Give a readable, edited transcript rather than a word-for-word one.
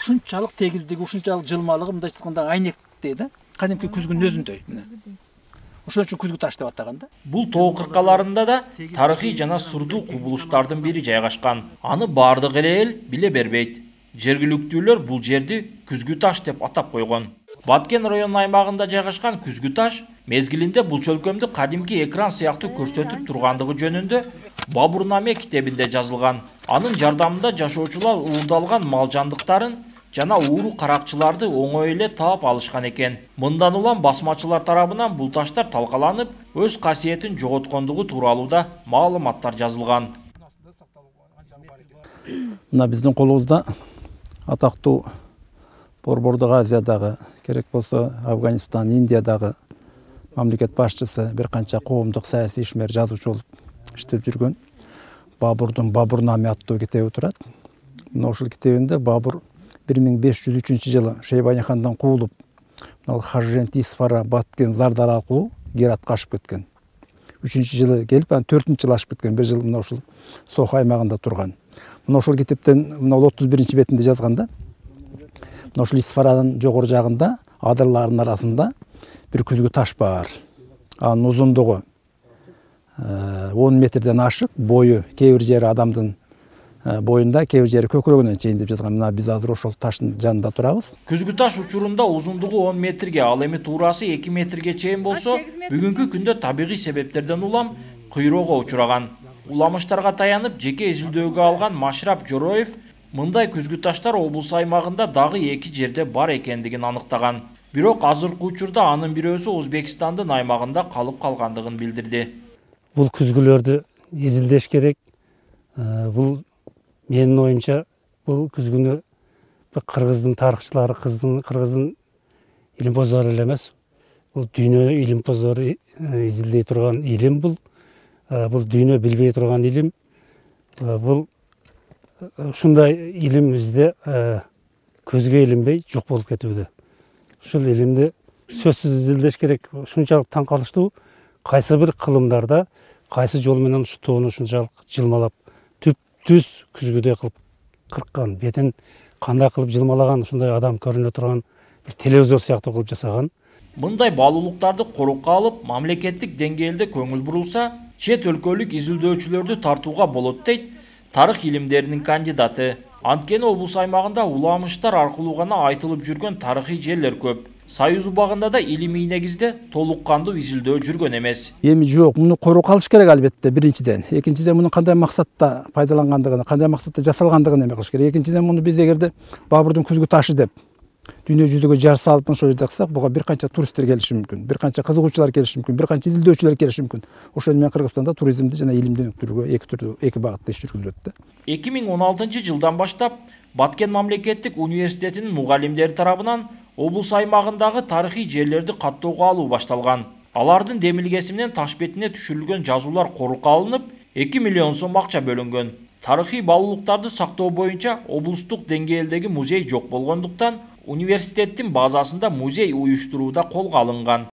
ушунчалык тегиздиги, ушунчалык жылмалыгы мындайча айтканда айнектей да. Кадимки күзгүнүн өзүндөй. Ошон үчүн күзгү таш деп атаган да. Бул тоо кыркаларында да тарыхый жана сырдуу кубулуштардын бири жайгашкан. Аны бардык эл биле бербейт. Жергиликтүүлөр бул жерди күзгү таш деп атап койгон. Баткен район аймагында жайгашкан күзгү таш мезгилинде бул чөлкөмдү кадимки экран сыяктуу көрсөтүп тургандыгы жөнүндө Бабурнаме китебинде жазылган. Анын жардамында жашоочулар уурдалган мал жандыктарын жана ууру каракчыларды оңой эле таап алышкан экен. Мындан улам басмачылар тарабынан бул таштар талкаланып, өз касиетин жоготкондугу тууралуу да маалыматтар жазылган. Мына биздин колубузда атактуу Борбордук Азиядагы, керек болсо Афганистан, Индиядагы мамлекет башчысы, бир канча коомдук саясий ишмер, жазуучу болуп иштеп жүргөн Бабурдун Бабурнаме аттуу китеби турат. Мына ушул китебинде Бабур 1503-жылы Шейбани хандан куулуп, Хажрент Исфара, Баткен, Зардар аркылуу Гератка ашып кеткен. 3-жылы келип, 4-жылы ашып кеткен. 1 жыл мына ушул Сох аймагында турган. Мына ушул китептен мына 31-бетинде жазганда, мына ушул Исфаранын жогору жагында адырлардын арасында бир күзгү таш бар. Анын узундугу 10 метрден ашык, бою кээ бир жери адамдын боюнда, кээ бир жери көкүрөгүнө чейин деп жазган. Мына биз азыр ошол таштын жанында турабыз. Күзгү таш учурунда узундугу 10 метрге, ал эми туурасы 2 метрге чейин болсо, бүгүнкү күндө табигый себептерден улам кыйроого учураган. Уламыштарга таянып, жеке изилдөөгө алган Машрап Жороев мындай күзгү таштар облус аймагында дагы 2 жерде бар экендигин аныктаган. Бирок азыркы учурда анын бирөөсү Өзбекстандын аймагында калып калгандыгын билдирди. Бул күзгүлөрдү изилдеш керек. Бул менин оюмча бул күзгүнү кыргыздын тарыхчылары, кыргыздын илимпоздору эле эмес. Бул дүйнө илимпоздору изилдей турган илим бул. Бул дүйнө билбей турган илим. Бул ушундай илим бизде көзгө илинбей жок болуп кетүүдө. Ушул илимди сөзсүз изилдеш керек. Ушунчалык таң калыштуу кайсы бир кылымдарда, кайсы жол менен ушу тоону ушунчалык жылмалап, түз күзгүдөй кылып кырккан, бетин кандай кылып жылмалаган, ушундай адам көрүнө турган бир телевизор сыяктуу кылып жасаган. Мындай баалуулуктарды корукка алып, мамлекеттик деңгээлде көңүл бурулса, чет өлкөлүк изилдөөчүлөрдү тартууга болот дейт тарых илимдеринин кандидаты. Анткени облус аймагында уламыштар аркылуу гана айтылып жүргөн тарыхый жерлер көп. Союз убагында да илимий негизде толук кандуу изилдөө жүргөн эмес. Эми жок, муну корукка алыш керек албетте, биринчиден. Экинчиден, муну кандай максатта пайдалангандыгын, кандай максатта жасалгандыгын эме кылыш керек. Экинчиден, муну биз эгерде Бабурдун күзгү ташы деп дүйнө жүзүгө жар салып ошол жерде кылсак, буга бир канча туристтер келиши мүмкүн, бир канча кызыгуучулар келиши мүмкүн, бир канча изилдөөчүлөр келиши мүмкүн. Ошол менен Кыргызстанда туризмди жана илимди өнүктүрүүгө эки багытта иш жүргүзүлөт да. 2016-жылдан баштап Баткен мамлекеттик университетинин мугалимдери тарабынан облус аймагындагы тарыхый жерлерди каттоого алуу башталган. Алардын демилгеси менен таш бетине түшүрүлгөн жазуулар корукка алынып, 2 миллион сом акча бөлүнгөн. Тарыхый баалуулуктарды сактоо боюнча облустук деңгээлдеги музей жок болгондуктан, университеттин базасында музей уюштурууда колго алынган.